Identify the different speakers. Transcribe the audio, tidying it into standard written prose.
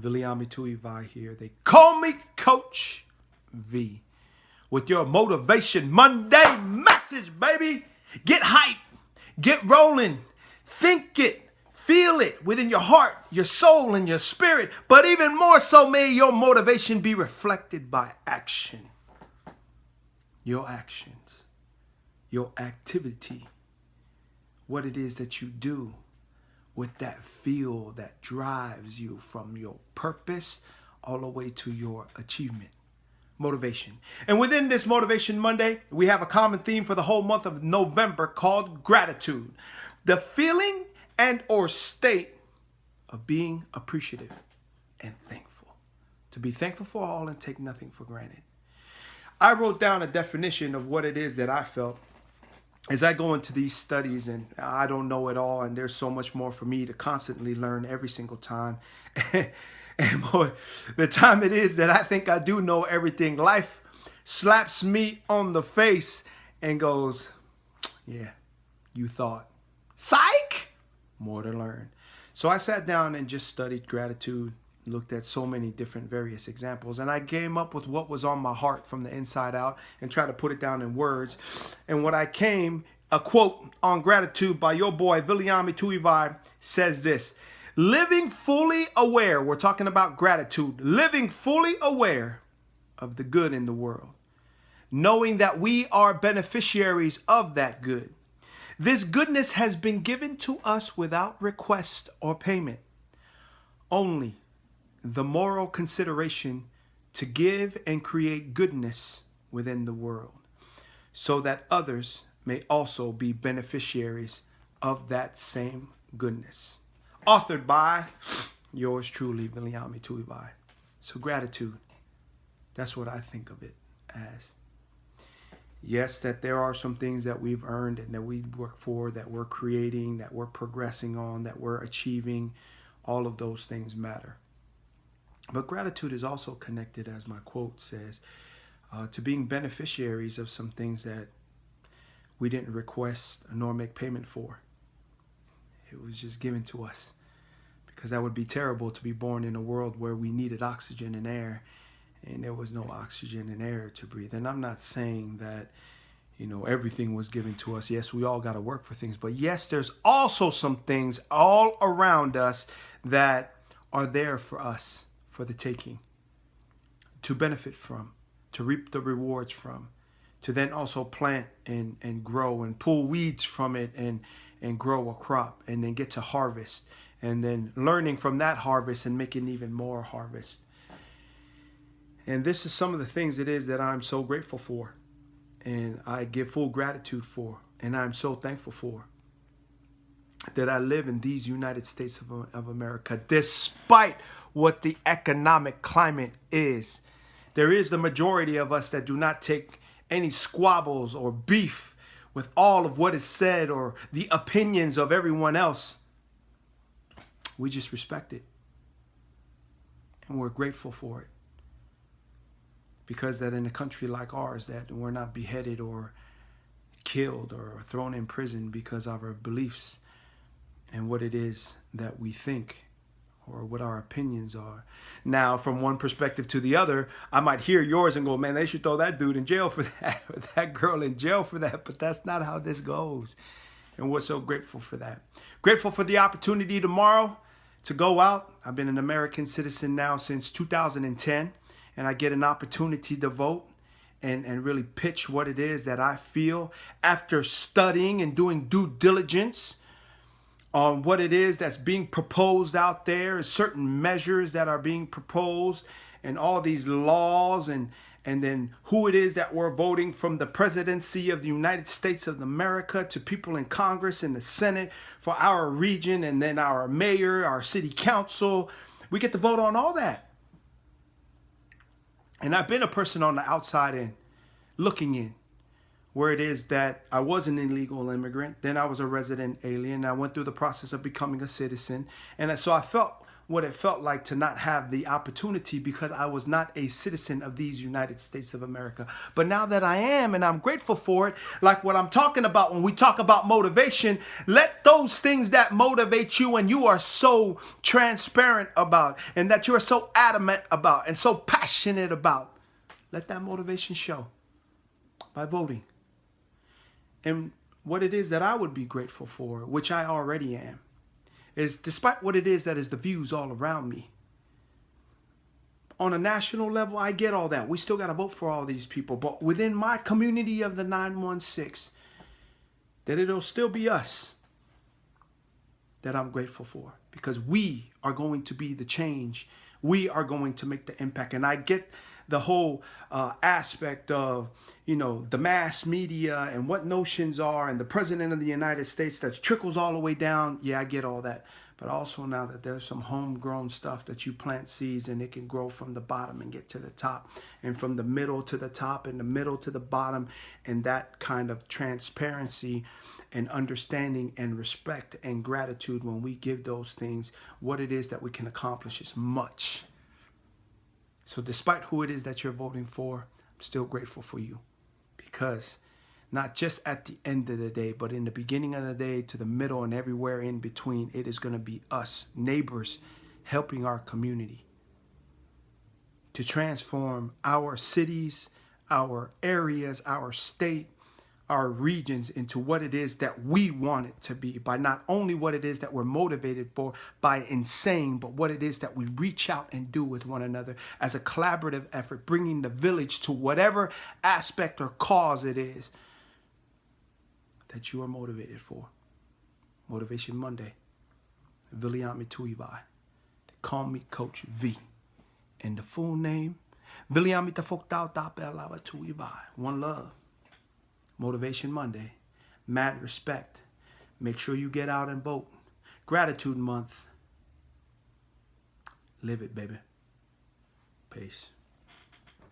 Speaker 1: Viliami Tuivai here. They call me Coach V. With your Motivation Monday message, baby. Get hype. Get rolling. Think it. Feel it within your heart, your soul, and your spirit. But even more so, may your motivation be reflected by action. Your actions. Your activity. What it is that you do with that feel that drives you from your purpose all the way to your achievement. Motivation. And within this Motivation Monday, we have a common theme for the whole month of November called gratitude. The feeling and or state of being appreciative and thankful. To be thankful for all and take nothing for granted. I wrote down a definition of what it is that I felt as I go into these studies, and I don't know it all, and there's so much more for me to constantly learn every single time. And boy, the time it is that I think I do know everything, life slaps me on the face and goes, yeah, you thought. Psych! More to learn. So I sat down and just studied gratitude, looked at so many different various examples, and I came up with what was on my heart from the inside out and tried to put it down in words. And what I came, a quote on gratitude by your boy Viliami Tuivai says this: living fully aware, we're talking about gratitude, living fully aware of the good in the world, knowing that we are beneficiaries of that good. This goodness has been given to us without request or payment. Only the moral consideration to give and create goodness within the world so that others may also be beneficiaries of that same goodness. Authored by yours truly, Viliami Tuivai. So gratitude, that's what I think of it as. Yes, that there are some things that we've earned and that we work for, that we're creating, that we're progressing on, that we're achieving. All of those things matter. But gratitude is also connected, as my quote says, to being beneficiaries of some things that we didn't request nor make payment for. It was just given to us. Because that would be terrible to be born in a world where we needed oxygen and air, and there was no oxygen and air to breathe. And I'm not saying that, everything was given to us. Yes, we all got to work for things. But yes, there's also some things all around us that are there for us, for the taking, to benefit from, to reap the rewards from, to then also plant and grow and pull weeds from it and grow a crop and then get to harvest and then learning from that harvest and making even more harvest. And this is some of the things it is that I'm so grateful for and I give full gratitude for and I'm so thankful for. That I live in these United States of America, despite what the economic climate is. There is the majority of us that do not take any squabbles or beef with all of what is said or the opinions of everyone else. We just respect it. And we're grateful for it. Because that in a country like ours, that we're not beheaded or killed or thrown in prison because of our beliefs and what it is that we think or what our opinions are. Now, from one perspective to the other, I might hear yours and go, man, they should throw that dude in jail for that, or that girl in jail for that, but that's not how this goes. And we're so grateful for that. Grateful for the opportunity tomorrow to go out. I've been an American citizen now since 2010, and I get an opportunity to vote and really pitch what it is that I feel after studying and doing due diligence on what it is that's being proposed out there, certain measures that are being proposed, and all these laws, and then who it is that we're voting from the presidency of the United States of America to people in Congress and the Senate for our region, and then our mayor, our city council. We get to vote on all that. And I've been a person on the outside in, looking in, where it is that I was an illegal immigrant, then I was a resident alien, I went through the process of becoming a citizen, and so I felt what it felt like to not have the opportunity because I was not a citizen of these United States of America. But now that I am, and I'm grateful for it, like what I'm talking about when we talk about motivation, let those things that motivate you and you are so transparent about and that you are so adamant about and so passionate about, let that motivation show by voting. And what it is that I would be grateful for, which I already am, is despite what it is that is the views all around me, on a national level, I get all that. We still got to vote for all these people. But within my community of the 916, that it'll still be us that I'm grateful for. Because we are going to be the change. We are going to make the impact. And I get the whole aspect of, you know, the mass media and what notions are and the president of the United States that trickles all the way down. Yeah, I get all that. But also now that there's some homegrown stuff that you plant seeds and it can grow from the bottom and get to the top, and from the middle to the top and the middle to the bottom, and that kind of transparency and understanding and respect and gratitude when we give those things, what it is that we can accomplish is much. So despite who it is that you're voting for, I'm still grateful for you, because not just at the end of the day, but in the beginning of the day to the middle and everywhere in between, it is going to be us, neighbors, helping our community to transform our cities, our areas, our state, our regions into what it is that we want it to be, by not only what it is that we're motivated for by saying, but what it is that we reach out and do with one another as a collaborative effort, bringing the village to whatever aspect or cause it is that you are motivated for. Motivation Monday. Viliami Tuivai. They call me Coach V. And the full name, Viliami Tafoktao Tapelava Tuivai. One love. Motivation Monday. Mad respect. Make sure you get out and vote. Gratitude Month. Live it, baby. Peace.